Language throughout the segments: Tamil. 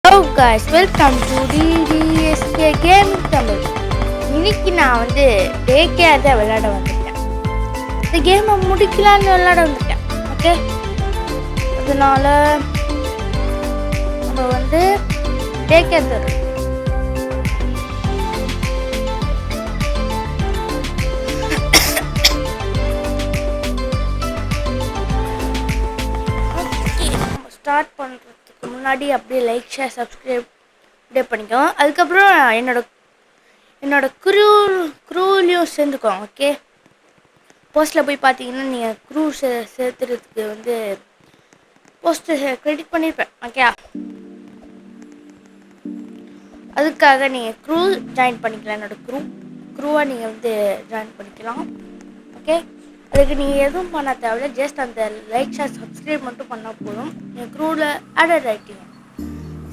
Hello guys, welcome to DDSK gaming Tamil. இன்னைக்கு நான் டே கேர் தான் விளையாட வந்துட்டேன். இந்த கேமை முடிக்கலான்னு விளையாட வந்துட்டேன். ஓகே, அதனால நம்ம டே கேர் தரும். ஸ்டார்ட் பண்ணுறதுக்கு முன்னாடி அப்படியே லைக் ஷேர் சப்ஸ்கிரைப் அப்படியே பண்ணிக்கோங்க. அதுக்கப்புறம் என்னோட க்ரூலையும் சேர்ந்துக்கோங்க. ஓகே, போஸ்ட்டில் போய் பார்த்தீங்கன்னா நீங்கள் க்ரூ சேர்த்துறதுக்கு போஸ்ட்டு கிரெடிட் பண்ணியிருப்பேன். ஓகே, அதுக்காக நீங்கள் க்ரூ ஜாயின் பண்ணிக்கலாம். என்னோட க்ரூவை நீங்கள் ஜாயின் பண்ணிக்கலாம். ஓகே, அதுக்கு நீங்கள் எதுவும் பண்ண தேவையில்ல, ஜஸ்ட் அந்த லைக் ஷேர் சப்ஸ்கிரைப் மட்டும் பண்ணால் போதும். நீங்கள் க்ரூவில் ஆடட் ஆகிட்டீங்க,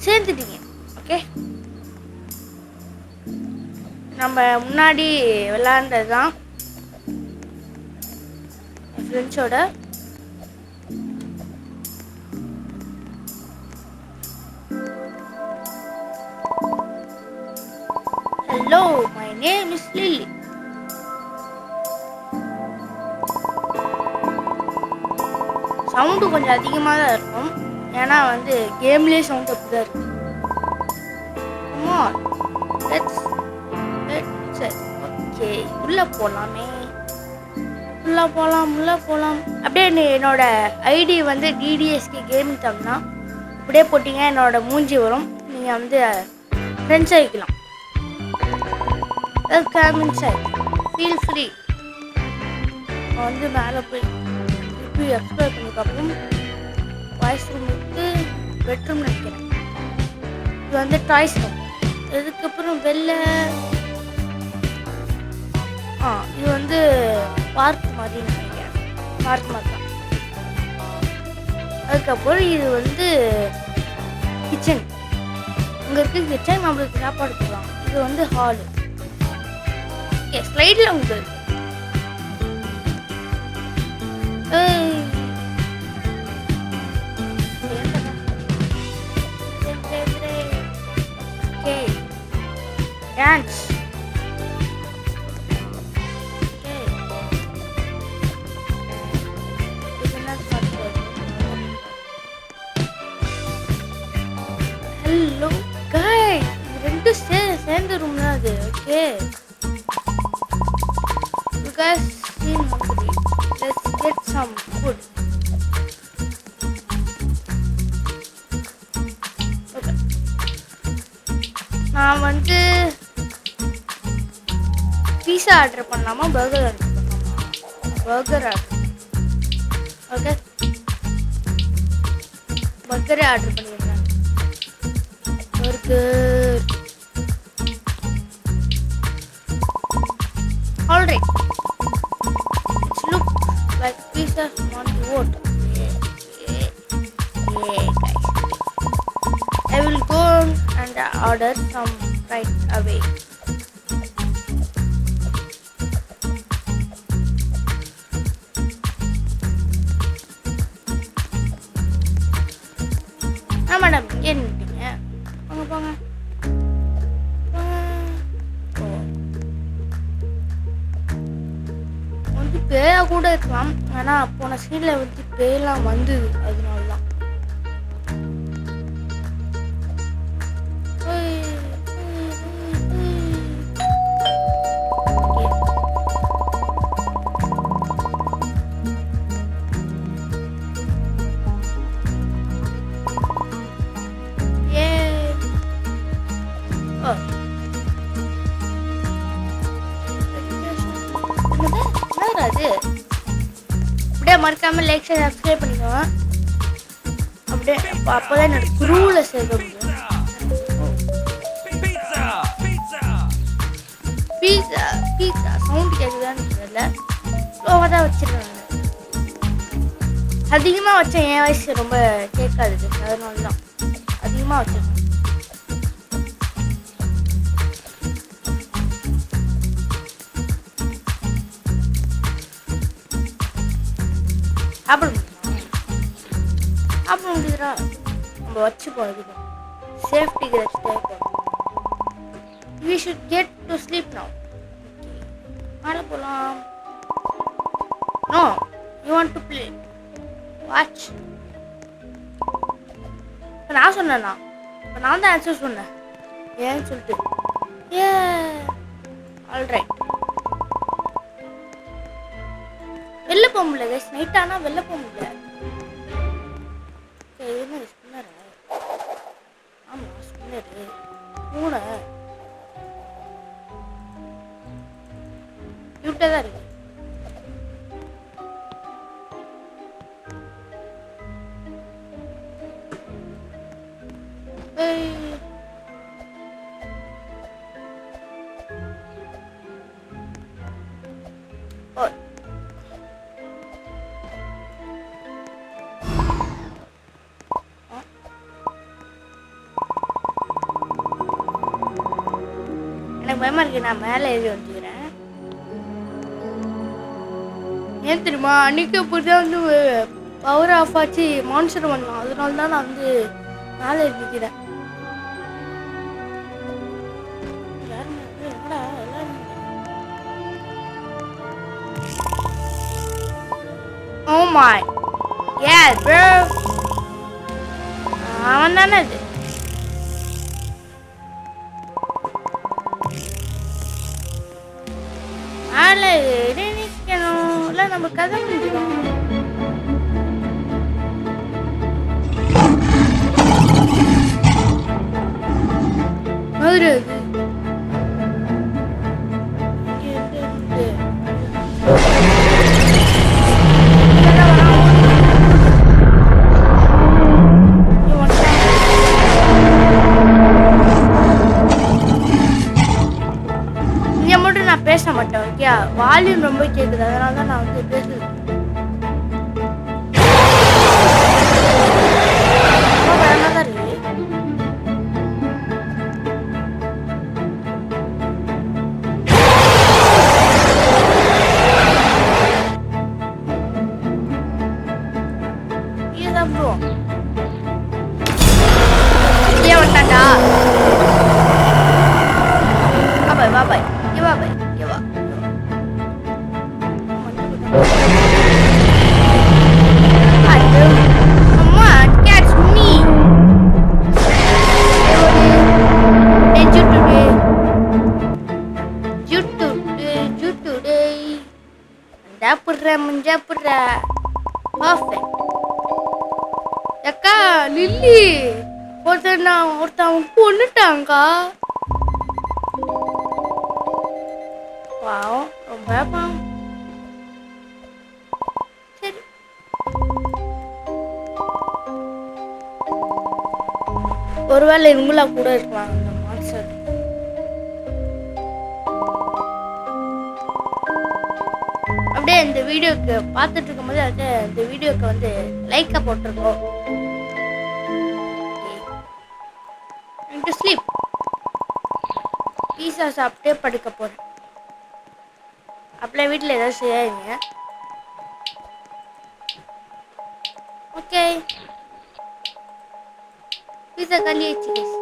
சேர்ந்துட்டீங்க. ஓகே, நம்ம முன்னாடி விளாண்டது தான் என் ஃப்ரெண்ட்ஸோட. Hello, my name is Lily. Sound கொஞ்சம் அதிகமாக தான் இருக்கும், ஏன்னா கேம்லேயே சவுண்ட் அப்படி தான் இருக்கு. ஓகே, உள்ளே போகலாமே, உள்ளே போகலாம். அப்படியே என்னோட ஐடி DDSK கேமிங் தமிழ்னா அப்படியே போட்டிங்க என்னோட மூஞ்சி வரும். நீங்கள் ஃப்ரெண்ட்ஸ் ஆகிக்கலாம். Welcome inside, feel free. மேலே போய் எக்ஸ்ப்ளோர் பண்ணிக்கப்புறம் வாய்ஸ் ரூம் பெட்ரூம் நினைக்கிறேன். இது டாய்ஸ் ரூம். அதுக்கப்புறம் வெளில இது பார்க் மாதிரி நினைக்கிறேன், பார்க் மாதிரி தான். அதுக்கப்புறம் இது கிச்சன். இங்கே இருக்க கிச்சன், நம்மளுக்கு சாப்பாடு போடலாம். இது ஹாலு. ஓகே, ஸ்லைடில் உங்களுக்கு டான்ஸ். ஹலோ गाइस, இது ரெண்டும் சேர்ந்த ரூம் தான் அது. Okay, you guys seem hungry. Let's get some food. Okay, நான் பீஸா ஆர்டர் பண்ணலாமா, பர்கர் ஆர்டர் பண்ணலாமா? Burger order. ஓகே, பர்கரே ஆர்டர் பண்ணிடுறேன். Burger. Alright, it's look like pizza on the wood. Yeah guys, I will go and order some right away. Madam, இங்கே நின்றுட்டீங்க, போங்க. பேயா கூட இருக்கலாம், ஆனால் போன சீனில் பேயெல்லாம் வந்தது, அதனால தான். அப்படியே மறக்காம லைக் ஷேர் சப்ஸ்கிரைப் பண்ணிக்கோங்க. அப்படியே அப்போதான் என்னோட குரூவில் சேர்க்க முடியும். பீஸா சவுண்ட் கேட்குதான்னு தெரியல, ஸ்லோவாக தான் வச்சிருக்கேன். அதிகமாக வச்சேன், என் வயசு ரொம்ப கேட்காது, அதனால தான் அதிகமாக வச்சிருக்கேன். சாப்பிட முடியுதுடா, நம்ம வச்சுப்போம். இதுதான் சேஃப்டிக்கு ஏதாச்சும் we should get to sleep now. மேலே போகலாம். No, you want to play. Watch. இப்போ நான் சொன்னேண்ணா, இப்போ நான் தான் ஆன்சர் சொன்னேன் ஏன்னு சொல்லிட்டு. ஏ ஆல்ரைட். வெளில போக முடியல கைஸ், நைட் ஆனால் வெளில போக முடியல. என்ன ஸ்பின்னரு? ஆமாம் ஸ்பின்னரு பூனை கியூட்டாக தான் இருக்கு. எனக்கு பயமா இருக்கு, நான் மேலே ஏறி வந்துக்கிறேன். ஏன் தெரியுமா, அன்னைக்கு இப்படிதான் வந்து பவர் ஆஃப் ஆச்சு, மான்ஸ்டர் பண்ணலாம். அதனால தான் நான் வந்து மேலே ஏறி நிற்கிறேன். Oh my, yeah bro, அவன் தானே அது. மேலே ஏறி நிற்கணும், இல்லை நம்ம கதை முடிஞ்சிடும். மாதிரி அது பேச மாட்டேன். ஓகே, வால்யூம் ரொம்ப கேட்குது, அதனால தான் நான் வந்து பேசுறேன். பயமா தான் இருக்கு. இதுதான் ப்ரோ ஏன் வந்தாண்டா. பாபாய் பாபாய் பாபாய். Mama, catch me. Today. Menjapura. Perfect. Yaka, Lily. ஒருத்தன் கொன்னுட்டாங்கா. Wow, ரொம்ப பாவம். சரி, ஒருவேளை இவங்களா கூட இருக்கலாம் அந்த மான்ஸ்டர். அப்படியே இந்த வீடியோக்கு பார்த்துட்டு இருக்கும்போது அது இந்த வீடியோக்கு வந்து லைக்கா போட்டிருக்கோம். To sleep. பீஸா சாப்பிட்டே படுக்க போறேன். அப்படியே வீட்டில் ஏதாவது செய்யாதீங்க. ஓகே, பீஸா காலி ஆயிடுச்சு கைஸ்.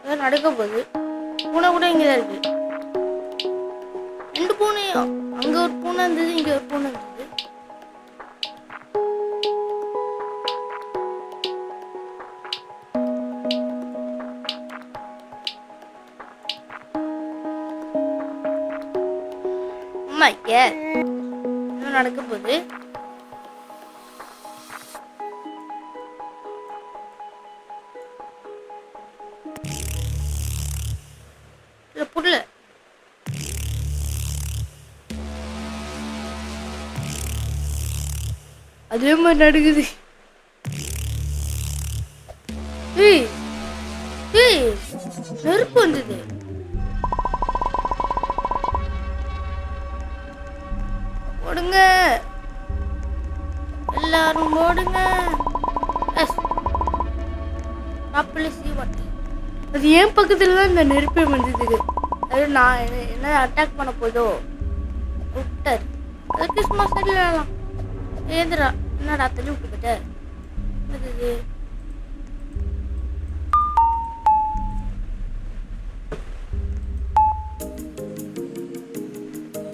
அதான் நடக்க போகுது. பூனை கூட இங்கே தான் இருக்கு. 2 பூனையும், அங்கே ஒரு பூனை இருந்தது, இங்கே ஒரு பூனை இருந்தது. நடக்க போகுது. புரியல. அதே மாதிரி நடக்குது. நெருப்பு வந்தது. ஓடுங்க எல்லாரும், ஓடுங்க. அது ஏன் பக்கத்துல தான் இந்த நெருப்பே வந்ததுக்கு. அது நான் என்ன அட்டாக் பண்ண போதோ விட்டாரு. அதுக்கு சும்மா சரியில்லாம் ஏந்திரா. என்னடா தள்ளி விட்டு போயிட்ட? இது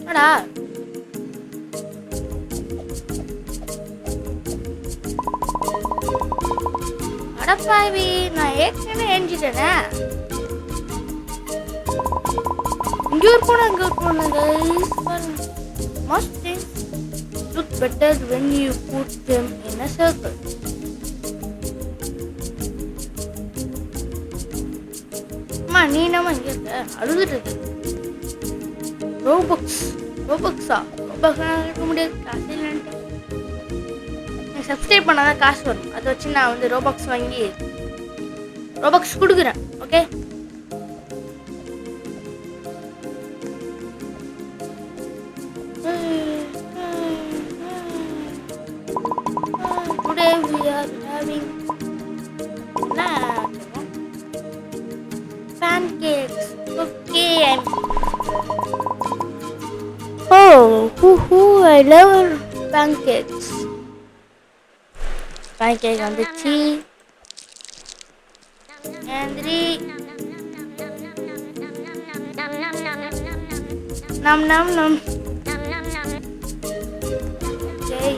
என்னடா? அடப்பாவி, நான் ஏற்கனவே எஞ்சிட்டேனே. இங்க ஒரு போன most things look better when you put them in a circle. அம்மா நீ என்னம்மா இங்க இருக்க? அழுதுட்டு இருக்கு. ரோபக்ஸா இருக்க முடியாது, காசு இல்லைன்ட்டு. நீ சப்ஸ்கிரைப் பண்ணாதான் காசு வரும். அதை வச்சு நான் வந்து ரோபாக்ஸ் வாங்கி ரோபாக்ஸ் கொடுக்குறேன். Okay, today we are having pancakes. Okay, I love pancakes. Pancake on the cheese and three. Nom. Okay.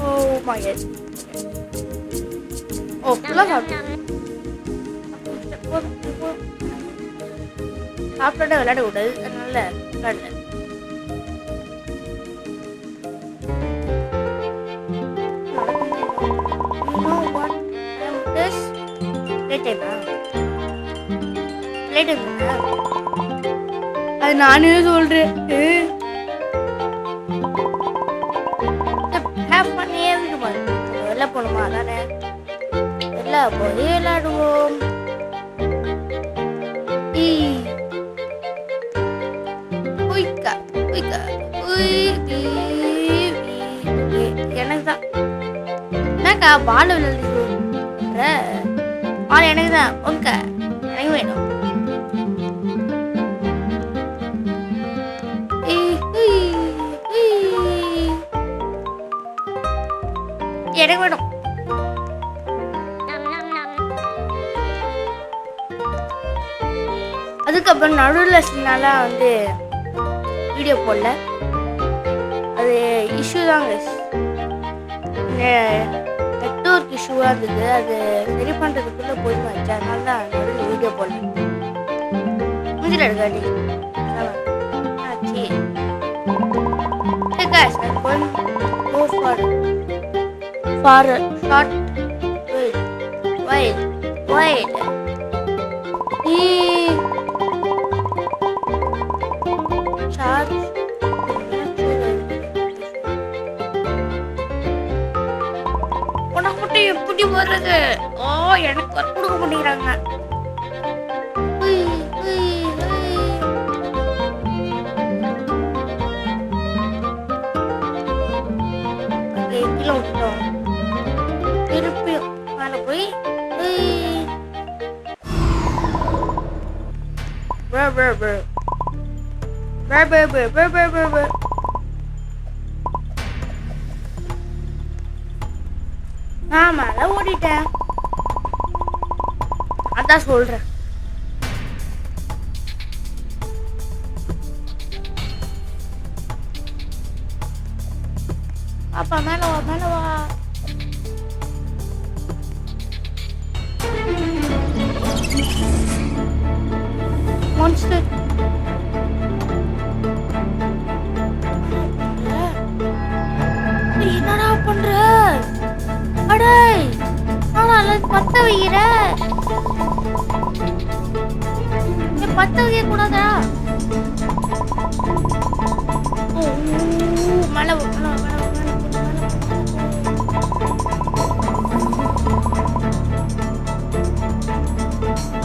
Oh my god. Oh, full சாப்பிட்டு விளையாட கூடாது, அதனால விளையாடல. அது நானே சொல்றேன். வெளில போகணுமா? தானே வெளில போய் விளையாடுவோம். எனக்கு தான் என்னக்கா பால் விளையாடுற? பால் எனக்கு தான். ஓகே, எனக்கு வேணும். எனக்கு வேணும். அதுக்கப்புறம் நடுவில் சின்னால வந்து வீடியோ போடல. அது இஷ்யூ தாங்க, நெட்வொர்க் இஷ்யூவாக இருந்தது. அது சரி பண்ணுறதுக்குள்ளே போயிடுச்சு. அதனால தான் நடுவில் வீடியோ போடல. முடியல இருக்காடி ஆச்சு. guys, I'm going to go for a short wait. Charge. உனக்கு மட்டும் எப்படி வர்றது? எனக்கு ஒர்க் கொடுக்க மாட்டேங்கிறாங்க. திருப்பி மேல போய் நான் மேல ஓடிட்டேன். அதான் சொல்றேன். பாப்பா மேல வா. மான்ஸ்டர் என்னடா பண்ற? அடே பத்த வைக்கிற. பத்த வைக்க கூடாதா? மேல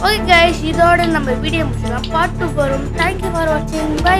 ஓகே கைஸ், இதோட நம்ம வீடியோ முடிச்சலாம். பார்ட் 2 வரும். தேங்க்யூ ஃபார் வாட்சிங். பை.